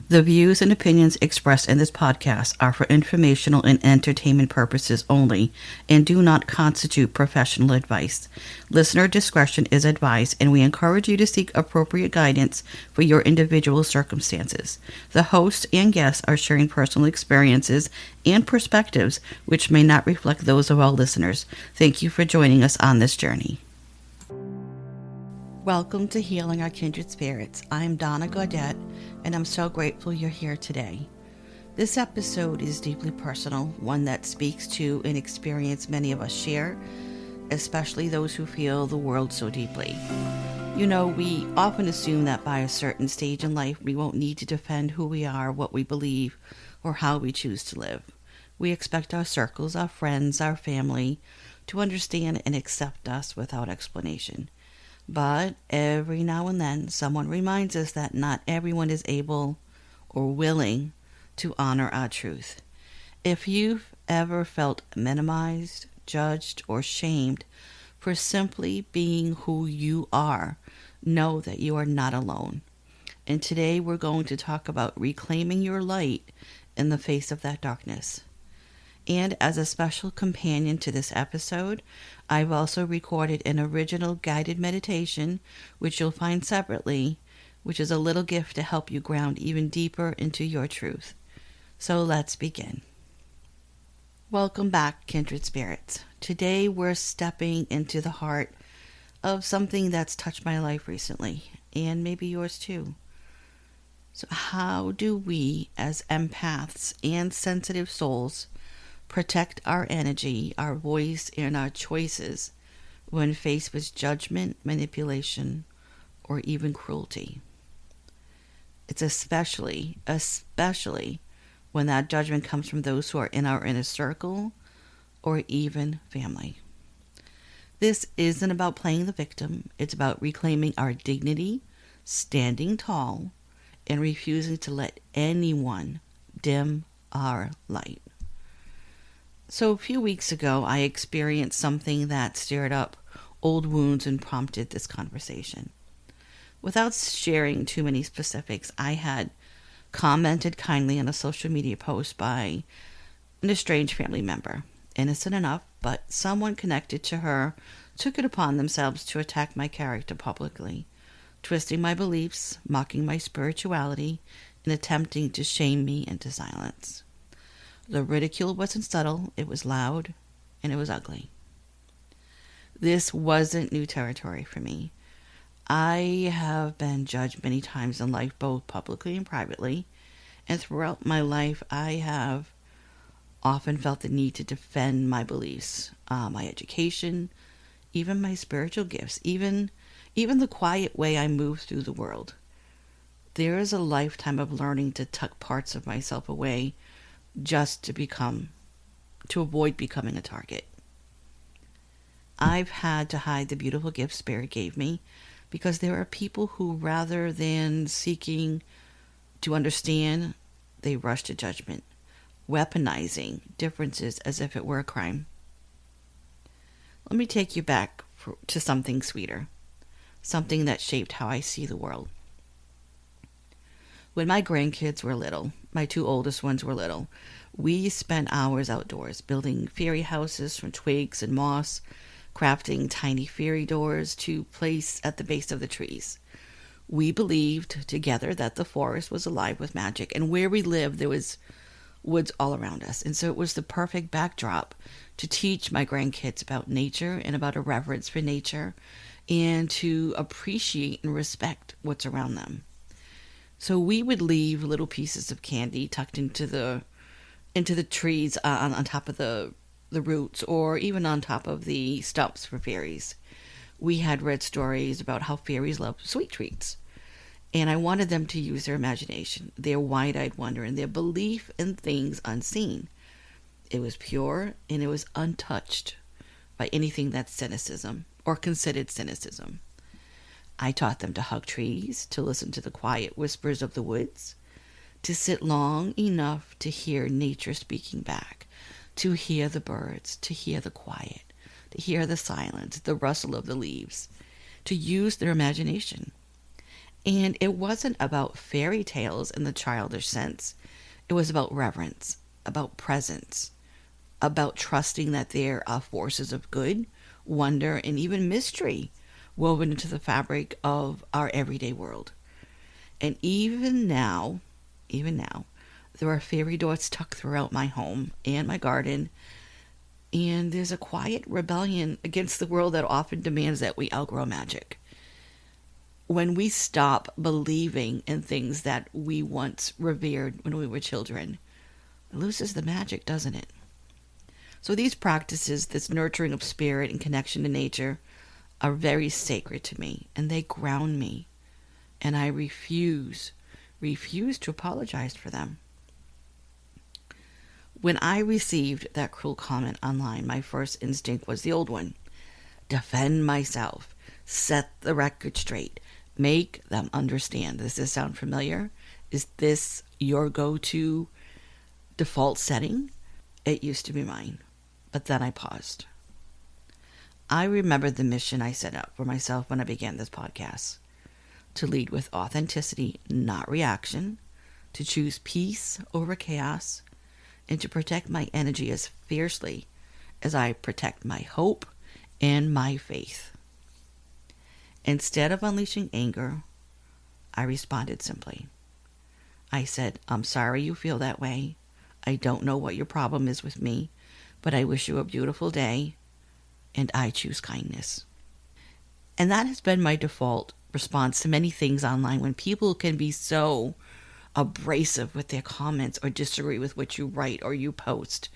The views and opinions expressed in this podcast are for informational and entertainment purposes only and do not constitute professional advice. Listener discretion is advised, and we encourage you to seek appropriate guidance for your individual circumstances. The host and guests are sharing personal experiences and perspectives which may not reflect those of all listeners. Thank you for joining us on this journey. Welcome to Healing Our Kindred Spirits. I'm Donna Gaudette, and I'm so grateful you're here today. This episode is deeply personal, one that speaks to an experience many of us share, especially those who feel the world so deeply. You know, we often assume that by a certain stage in life, we won't need to defend who we are, what we believe, or how we choose to live. We expect our circles, our friends, our family to understand and accept us without explanation. But every now and then, someone reminds us that not everyone is able or willing to honor our truth. If you've ever felt minimized, judged, or shamed for simply being who you are, know that you are not alone. And today we're going to talk about reclaiming your light in the face of that darkness. And as a special companion to this episode, I've also recorded an original guided meditation, which you'll find separately, which is a little gift to help you ground even deeper into your truth. So let's begin. Welcome back, Kindred Spirits. Today we're stepping into the heart of something that's touched my life recently, and maybe yours too. So how do we, as empaths and sensitive souls, protect our energy, our voice, and our choices when faced with judgment, manipulation, or even cruelty? It's especially when that judgment comes from those who are in our inner circle or even family. This isn't about playing the victim. It's about reclaiming our dignity, standing tall, and refusing to let anyone dim our light. So a few weeks ago, I experienced something that stirred up old wounds and prompted this conversation. Without sharing too many specifics, I had commented kindly on a social media post by an estranged family member. Innocent enough, but someone connected to her took it upon themselves to attack my character publicly, twisting my beliefs, mocking my spirituality, and attempting to shame me into silence. The ridicule wasn't subtle, it was loud, and it was ugly. This wasn't new territory for me. I have been judged many times in life, both publicly and privately, and throughout my life I have often felt the need to defend my beliefs, my education, even my spiritual gifts, even the quiet way I move through the world. There is a lifetime of learning to tuck parts of myself away just to avoid becoming a target. I've had to hide the beautiful gifts Spirit gave me because there are people who, rather than seeking to understand, they rush to judgment, weaponizing differences as if it were a crime. Let me take you back to something sweeter, something that shaped how I see the world. When my grandkids were little, my two oldest ones were little, we spent hours outdoors building fairy houses from twigs and moss, crafting tiny fairy doors to place at the base of the trees. We believed together that the forest was alive with magic, and where we lived there was woods all around us. And so it was the perfect backdrop to teach my grandkids about nature and about a reverence for nature and to appreciate and respect what's around them. So we would leave little pieces of candy tucked into the trees on top of the roots, or even on top of the stumps for fairies. We had read stories about how fairies love sweet treats. And I wanted them to use their imagination, their wide-eyed wonder, and their belief in things unseen. It was pure, and it was untouched by anything that's cynicism, or considered cynicism. I taught them to hug trees, to listen to the quiet whispers of the woods, to sit long enough to hear nature speaking back, to hear the birds, to hear the quiet, to hear the silence, the rustle of the leaves, to use their imagination. And it wasn't about fairy tales in the childish sense. It was about reverence, about presence, about trusting that there are forces of good, wonder, and even mystery woven into the fabric of our everyday world. And even now, there are fairy dots tucked throughout my home and my garden, and there's a quiet rebellion against the world that often demands that we outgrow magic. When we stop believing in things that we once revered when we were children, it loses the magic, doesn't it? So these practices, this nurturing of spirit and connection to nature, are very sacred to me, and they ground me. And I refuse to apologize for them. When I received that cruel comment online, my first instinct was the old one: defend myself, set the record straight, make them understand. Does this sound familiar? Is this your go-to default setting? It used to be mine, but then I paused. I remember the mission I set up for myself when I began this podcast: to lead with authenticity, not reaction, to choose peace over chaos, and to protect my energy as fiercely as I protect my hope and my faith. Instead of unleashing anger, I responded simply. I said, I'm sorry you feel that way. I don't know what your problem is with me, but I wish you a beautiful day, and I choose kindness. And that has been my default response to many things online when people can be so abrasive with their comments or disagree with what you write or you post.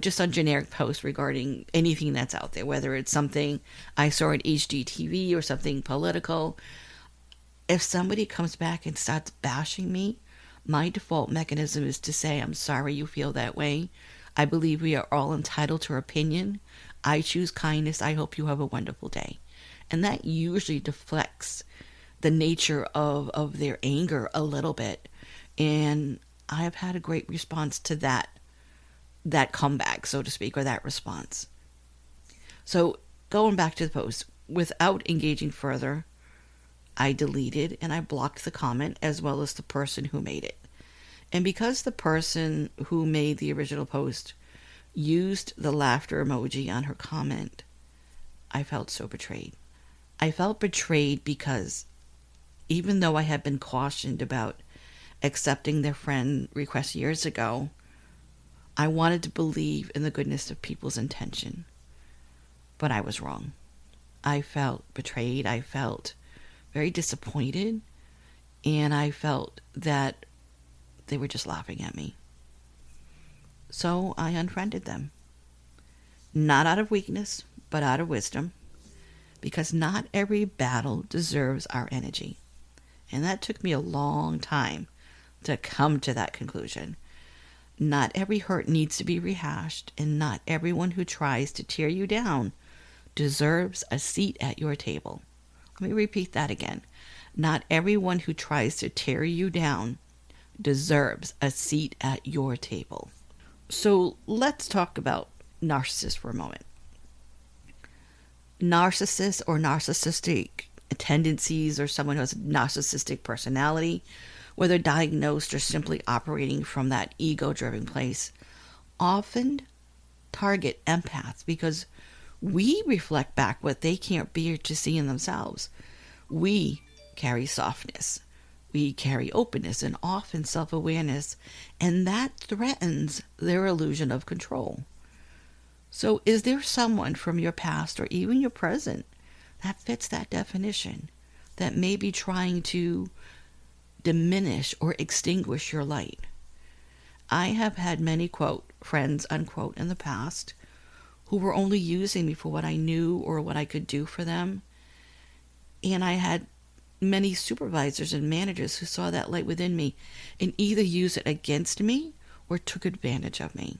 Just on generic posts regarding anything that's out there, whether it's something I saw on HGTV or something political. If somebody comes back and starts bashing me, my default mechanism is to say, I'm sorry you feel that way. I believe we are all entitled to our opinion. I choose kindness. I hope you have a wonderful day. And that usually deflects the nature of their anger a little bit. And I have had a great response to that comeback, so to speak, or that response. So going back to the post, without engaging further, I deleted and I blocked the comment as well as the person who made it. And because the person who made the original post used the laughter emoji on her comment, I felt so betrayed. I felt betrayed because even though I had been cautioned about accepting their friend request years ago, I wanted to believe in the goodness of people's intention. But I was wrong. I felt betrayed. I felt very disappointed. And I felt that they were just laughing at me. So I unfriended them. Not out of weakness, but out of wisdom. Because not every battle deserves our energy. And that took me a long time to come to that conclusion. Not every hurt needs to be rehashed, and not everyone who tries to tear you down deserves a seat at your table. Let me repeat that again. Not everyone who tries to tear you down deserves a seat at your table. So let's talk about narcissists for a moment. Narcissists or narcissistic tendencies, or someone who has a narcissistic personality, whether diagnosed or simply operating from that ego-driven place, often target empaths because we reflect back what they can't bear to see in themselves. We carry softness, we carry openness, and often self-awareness, and that threatens their illusion of control. So is there someone from your past or even your present that fits that definition, that may be trying to diminish or extinguish your light? I have had many, quote, friends, unquote, in the past who were only using me for what I knew or what I could do for them. And I had many supervisors and managers who saw that light within me and either used it against me or took advantage of me.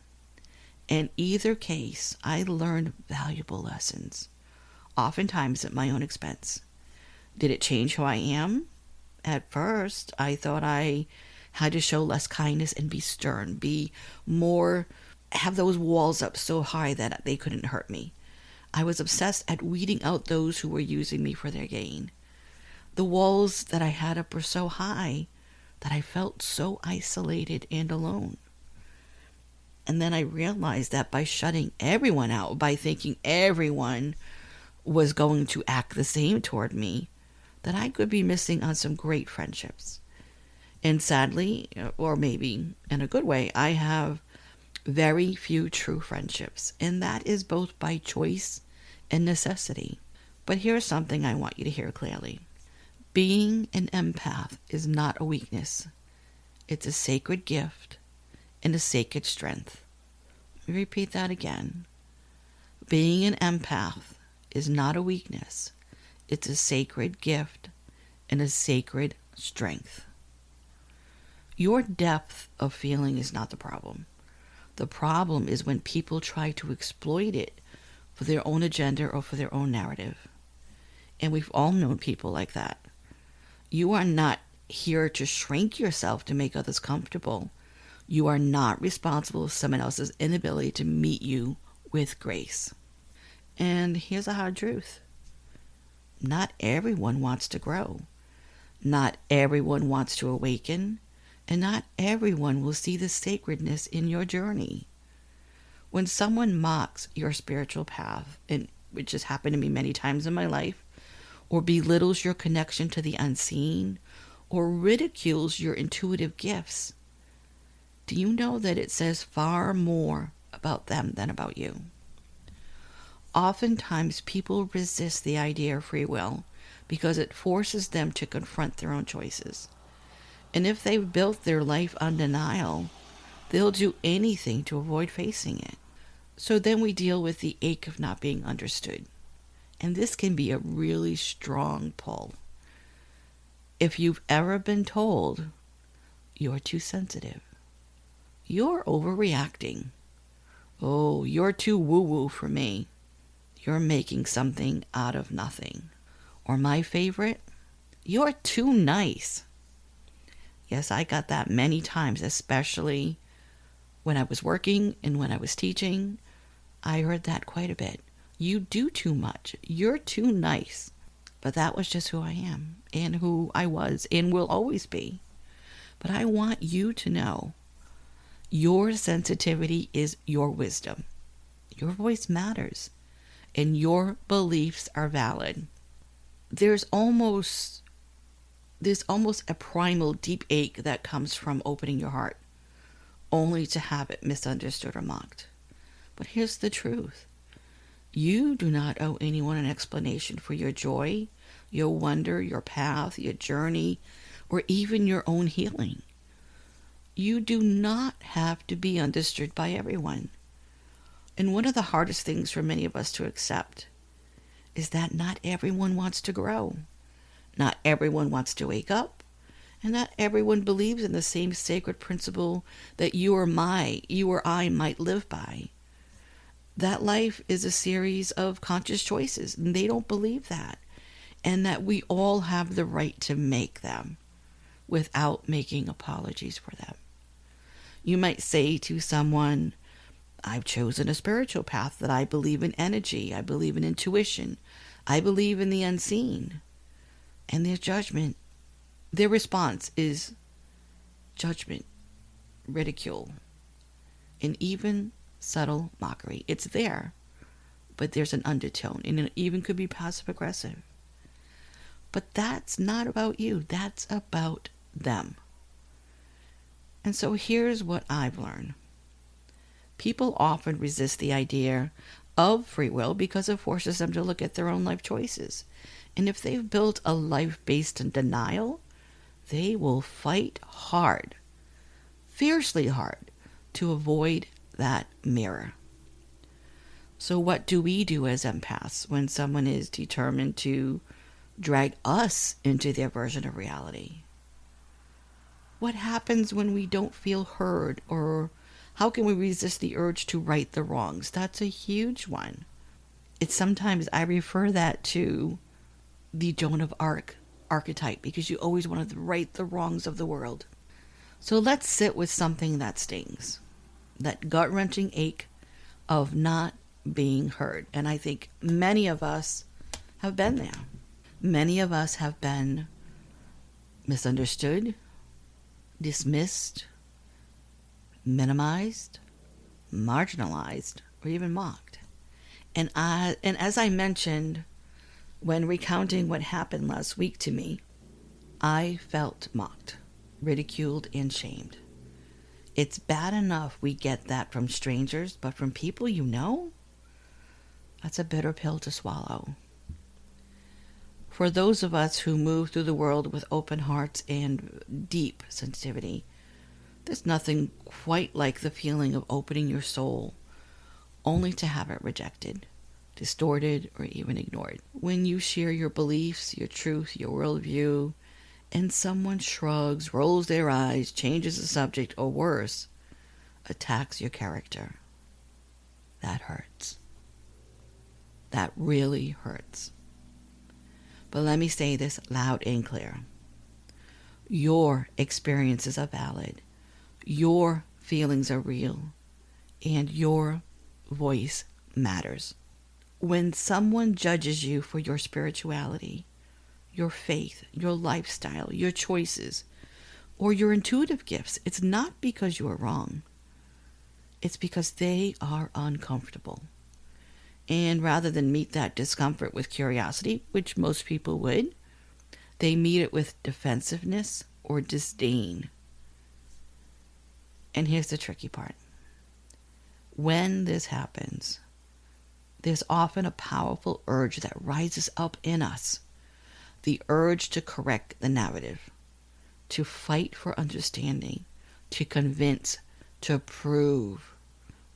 In either case, I learned valuable lessons, oftentimes at my own expense. Did it change who I am? At first, I thought I had to show less kindness and be stern, be more, have those walls up so high that they couldn't hurt me. I was obsessed at weeding out those who were using me for their gain. The walls that I had up were so high that I felt so isolated and alone. And then I realized that by shutting everyone out, by thinking everyone was going to act the same toward me, that I could be missing on some great friendships. And sadly, or maybe in a good way, I have very few true friendships. And that is both by choice and necessity. But here's something I want you to hear clearly. Being an empath is not a weakness. It's a sacred gift and a sacred strength. Let me repeat that again. Being an empath is not a weakness. It's a sacred gift and a sacred strength. Your depth of feeling is not the problem. The problem is when people try to exploit it for their own agenda or for their own narrative. And we've all known people like that. You are not here to shrink yourself to make others comfortable. You are not responsible for someone else's inability to meet you with grace. And here's a hard truth. Not everyone wants to grow. Not everyone wants to awaken. And not everyone will see the sacredness in your journey. When someone mocks your spiritual path, and which has happened to me many times in my life, or belittles your connection to the unseen, or ridicules your intuitive gifts, do you know that it says far more about them than about you? Oftentimes, people resist the idea of free will because it forces them to confront their own choices. And if they've built their life on denial, they'll do anything to avoid facing it. So then we deal with the ache of not being understood. And this can be a really strong pull. If you've ever been told, you're too sensitive, you're overreacting, oh, you're too woo-woo for me, you're making something out of nothing. Or my favorite, you're too nice. Yes, I got that many times, especially when I was working and when I was teaching. I heard that quite a bit. You do too much. You're too nice. But that was just who I am and who I was and will always be. But I want you to know your sensitivity is your wisdom. Your voice matters and your beliefs are valid. There's almost a primal deep ache that comes from opening your heart, only to have it misunderstood or mocked. But here's the truth. You do not owe anyone an explanation for your joy, your wonder, your path, your journey, or even your own healing. You do not have to be understood by everyone. And one of the hardest things for many of us to accept is that not everyone wants to grow. Not everyone wants to wake up, and not everyone believes in the same sacred principle that you or I might live by. That life is a series of conscious choices, and they don't believe that, and that we all have the right to make them without making apologies for them. You might say to someone, I've chosen a spiritual path, that I believe in energy, I believe in intuition, I believe in the unseen. And their response is judgment, ridicule, and even subtle mockery. It's there, but there's an undertone, and it even could be passive aggressive. But that's not about you. That's about them. And so here's what I've learned. People often resist the idea of free will because it forces them to look at their own life choices. And if they've built a life based in denial, they will fight hard, fiercely hard, to avoid that mirror. So what do we do as empaths when someone is determined to drag us into their version of reality? What happens when we don't feel heard, or how can we resist the urge to right the wrongs? That's a huge one. It's sometimes I refer that to the Joan of Arc archetype, because you always want to right the wrongs of the world. So let's sit with something that stings, that gut-wrenching ache of not being heard. And I think many of us have been there. Many of us have been misunderstood, dismissed, minimized, marginalized, or even mocked. And as I mentioned when recounting what happened last week to me, I felt mocked, ridiculed, and shamed. It's bad enough we get that from strangers, but from people you know? That's a bitter pill to swallow. For those of us who move through the world with open hearts and deep sensitivity, there's nothing quite like the feeling of opening your soul only to have it rejected, distorted, or even ignored. When you share your beliefs, your truth, your worldview, and someone shrugs, rolls their eyes, changes the subject, or worse, attacks your character. That hurts. That really hurts. But let me say this loud and clear. Your experiences are valid. Your feelings are real. And your voice matters. When someone judges you for your spirituality, your faith, your lifestyle, your choices, or your intuitive gifts, it's not because you are wrong. It's because they are uncomfortable. And rather than meet that discomfort with curiosity, which most people would, they meet it with defensiveness or disdain. And here's the tricky part. When this happens, there's often a powerful urge that rises up in us. The urge to correct the narrative, to fight for understanding, to convince, to prove.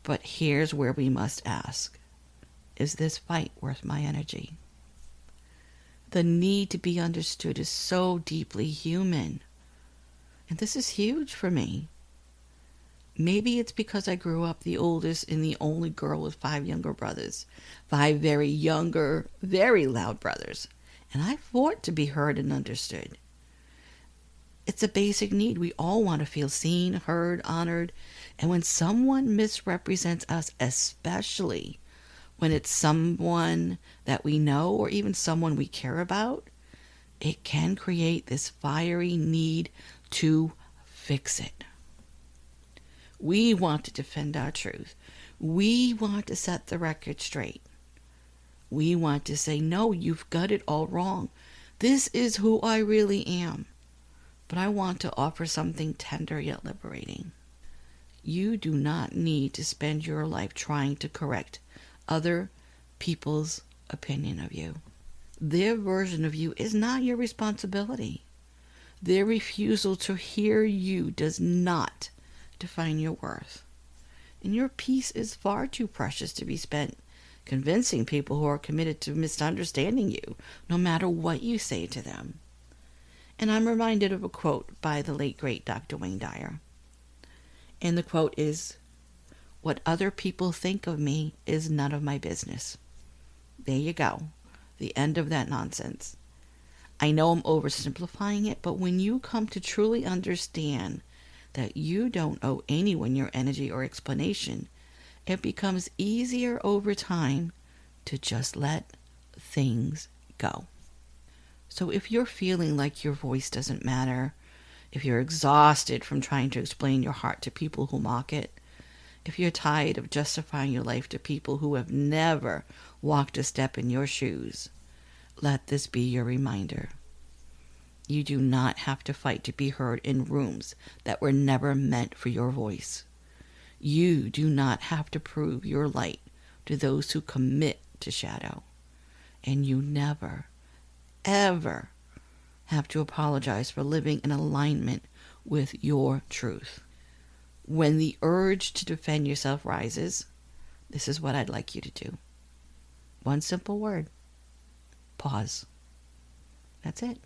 But here's where we must ask, is this fight worth my energy? The need to be understood is so deeply human. And this is huge for me. Maybe it's because I grew up the oldest and the only girl with 5 younger brothers, 5 very younger, very loud brothers. And I fought to be heard and understood. It's a basic need. We all want to feel seen, heard, honored. And when someone misrepresents us, especially when it's someone that we know or even someone we care about, it can create this fiery need to fix it. We want to defend our truth. We want to set the record straight. We want to say, no, you've got it all wrong. This is who I really am. But I want to offer something tender yet liberating. You do not need to spend your life trying to correct other people's opinion of you. Their version of you is not your responsibility. Their refusal to hear you does not define your worth. And your peace is far too precious to be spent convincing people who are committed to misunderstanding you, no matter what you say to them. And I'm reminded of a quote by the late, great Dr. Wayne Dyer. And the quote is, "What other people think of me is none of my business." There you go. The end of that nonsense. I know I'm oversimplifying it, but when you come to truly understand that you don't owe anyone your energy or explanation, it becomes easier over time to just let things go. So if you're feeling like your voice doesn't matter, if you're exhausted from trying to explain your heart to people who mock it, if you're tired of justifying your life to people who have never walked a step in your shoes, let this be your reminder. You do not have to fight to be heard in rooms that were never meant for your voice. You do not have to prove your light to those who commit to shadow. And you never, ever have to apologize for living in alignment with your truth. When the urge to defend yourself rises, this is what I'd like you to do. One simple word. Pause. That's it.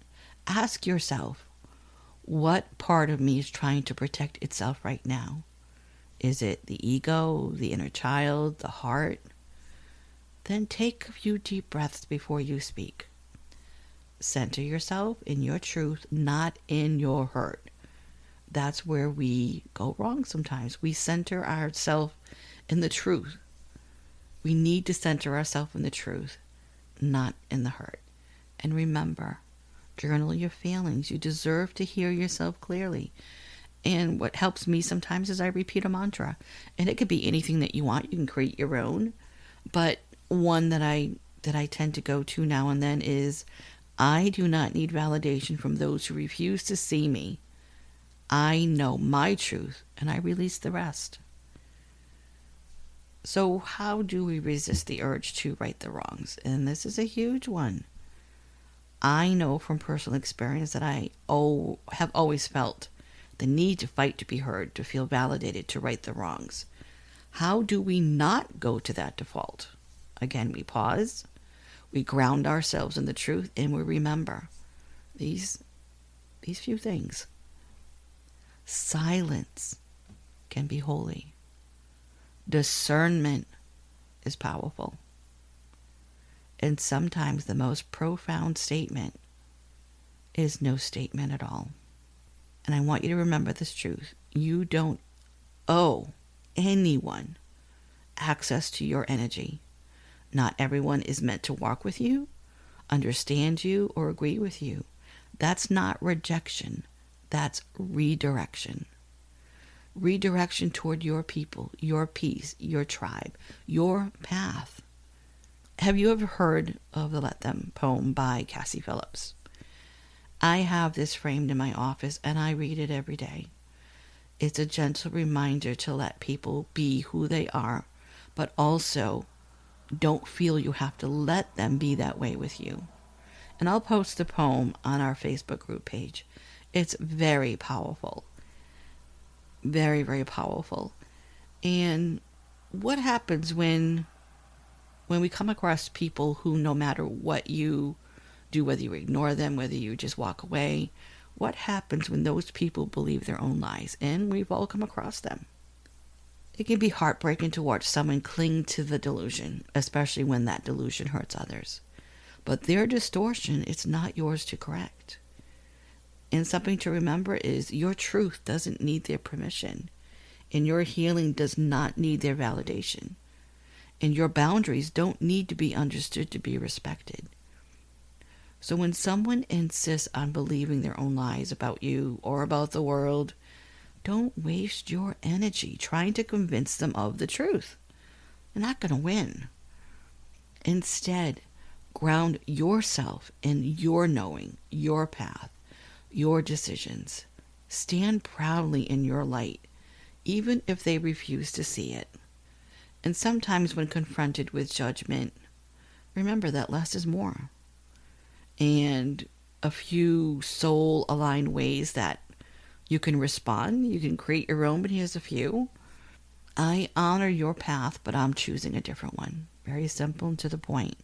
Ask yourself, what part of me is trying to protect itself right now? Is it the ego, the inner child, the heart? Then take a few deep breaths before you speak. Center yourself in your truth, not in your hurt. That's where we go wrong sometimes. We center ourselves in the truth. We need to center ourselves in the truth, not in the hurt. And remember, journal your feelings. You deserve to hear yourself clearly. And what helps me sometimes is I repeat a mantra. And it could be anything that you want. You can create your own. But one that I tend to go to now and then is, I do not need validation from those who refuse to see me. I know my truth and I release the rest. So how do we resist the urge to right the wrongs? And this is a huge one. I know from personal experience that I have always felt the need to fight to be heard, to feel validated, to right the wrongs. How do we not go to that default? Again, we pause, we ground ourselves in the truth, and we remember these few things. Silence can be holy. Discernment is powerful. And sometimes the most profound statement is no statement at all. And I want you to remember this truth. You don't owe anyone access to your energy. Not everyone is meant to walk with you, understand you, or agree with you. That's not rejection. That's redirection. Redirection toward your people, your peace, your tribe, your path. Have you ever heard of the Let Them poem by Cassie Phillips? I have this framed in my office and I read it every day. It's a gentle reminder to let people be who they are, but also don't feel you have to let them be that way with you. And I'll post the poem on our Facebook group page. It's very powerful. Very, very powerful. And what happens when we come across people who, no matter what you do, whether you ignore them, whether you just walk away, what happens when those people believe their own lies? And we've all come across them. It can be heartbreaking to watch someone cling to the delusion, especially when that delusion hurts others. But their distortion, it's not yours to correct. And something to remember is your truth doesn't need their permission. And your healing does not need their validation. And your boundaries don't need to be understood to be respected. So when someone insists on believing their own lies about you or about the world, don't waste your energy trying to convince them of the truth. You're not going to win. Instead, ground yourself in your knowing, your path, your decisions. Stand proudly in your light, even if they refuse to see it. And sometimes when confronted with judgment, remember that less is more. And a few soul-aligned ways that you can respond. You can create your own, but here's a few. I honor your path, but I'm choosing a different one. Very simple and to the point.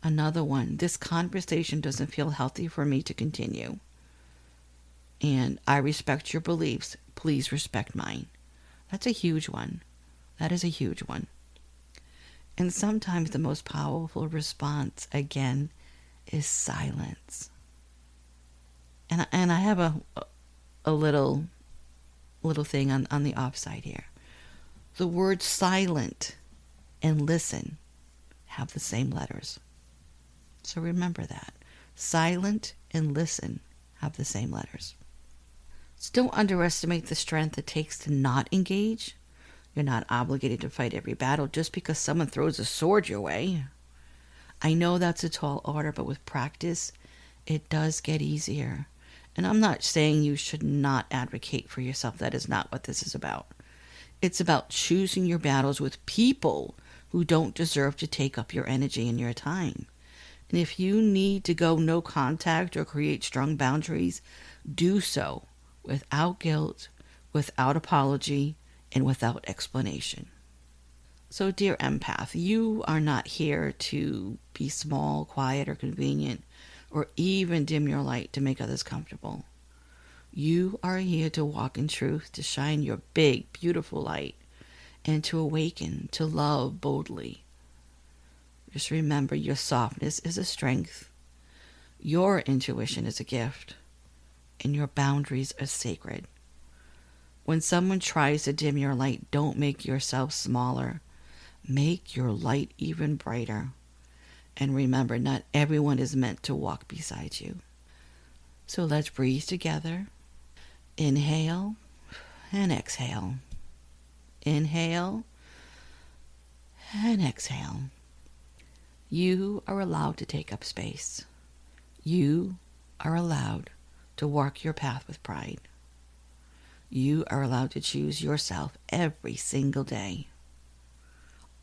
Another one, this conversation doesn't feel healthy for me to continue. And I respect your beliefs. Please respect mine. That's a huge one. That is a huge one. And sometimes the most powerful response, again, is silence. And I have a little thing on the offside here. The words silent and listen have the same letters. So remember that. Silent and listen have the same letters. So don't underestimate the strength it takes to not engage. You're not obligated to fight every battle just because someone throws a sword your way. I know that's a tall order, but with practice, it does get easier. And I'm not saying you should not advocate for yourself. That is not what this is about. It's about choosing your battles with people who don't deserve to take up your energy and your time. And if you need to go no contact or create strong boundaries, do so without guilt, without apology, and without explanation. So, dear empath, you are not here to be small, quiet, or convenient, or even dim your light to make others comfortable. You are here to walk in truth, to shine your big, beautiful light, and to awaken, to love boldly. Just remember, your softness is a strength, your intuition is a gift, and your boundaries are sacred. When someone tries to dim your light, don't make yourself smaller. Make your light even brighter. And remember, not everyone is meant to walk beside you. So let's breathe together. Inhale and exhale. Inhale and exhale. You are allowed to take up space. You are allowed to walk your path with pride. You are allowed to choose yourself every single day.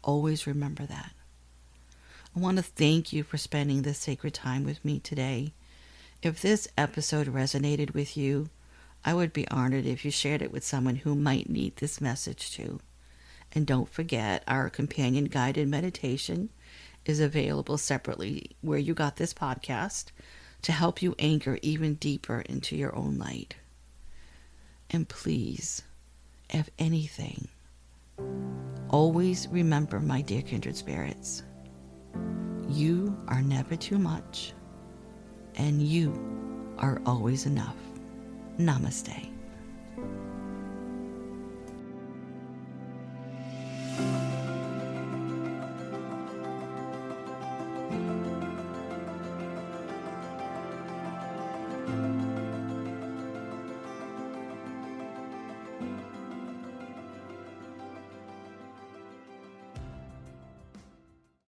Always remember that. I want to thank you for spending this sacred time with me today. If this episode resonated with you, I would be honored if you shared it with someone who might need this message too. And don't forget, our companion guided meditation is available separately where you got this podcast to help you anchor even deeper into your own light. And please, if anything, always remember, my dear kindred spirits, you are never too much, and you are always enough. Namaste.